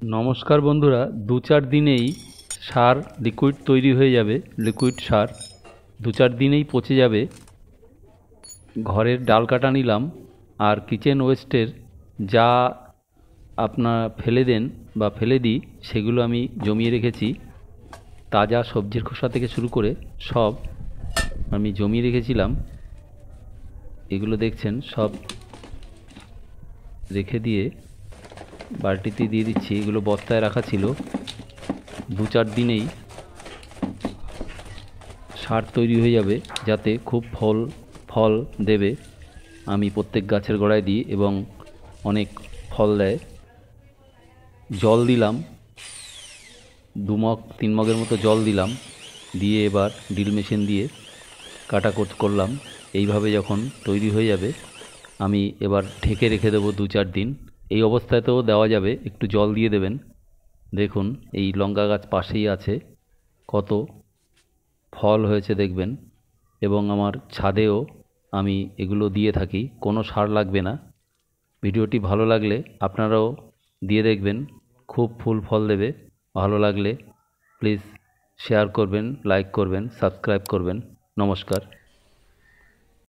নমস্কার বন্ধুরা, ২-৪ দিনেই সার লিকুইড তৈরি হয়ে যাবে। লিকুইড সার ২-৪ দিনেই পচে যাবে। ঘরের ডাল কাটা নিলাম, আর কিচেন ওয়েস্টের যা আপনার ফেলে দেন বা ফেলে দিই সেগুলো আমি জমিয়ে রেখেছি। তাজা সবজির খোসা থেকে শুরু করে সব আমি জমিয়ে রেখেছিলাম। এগুলো দেখছেন সব রেখে দিয়ে বালতিতে দিয়ে দিচ্ছি। এগুলো বস্তায় রাখা ছিল। ২-৪ দিনেই সার তৈরি হয়ে যাবে, যাতে খুব ফল দেবে। আমি প্রত্যেক গাছের গোড়ায় দিই এবং অনেক ফল দেয়। জল দিলাম, ২ মগ ৩ মগের মতো জল দিলাম, দিয়ে এবার ড্রিল মেশিন দিয়ে কাটা করলাম। এইভাবে যখন তৈরি হয়ে যাবে আমি এবার ঢেকে রেখে দেবো ২-৪ দিন। এই অবস্থাতেও দেওয়া যাবে, একটু জল দিয়ে দেবেন। দেখুন এই লঙ্কা গাছ পাশেই আছে, কত ফল হয়েছে দেখবেন। এবং আমার ছাদেও আমি এগুলো দিয়ে থাকি, কোনো সার লাগবে না। ভিডিওটি ভালো লাগলে আপনারাও দিয়ে দেখবেন, খুব ফল দেবে। ভালো লাগলে প্লিজ শেয়ার করবেন, লাইক করবেন, সাবস্ক্রাইব করবেন। নমস্কার।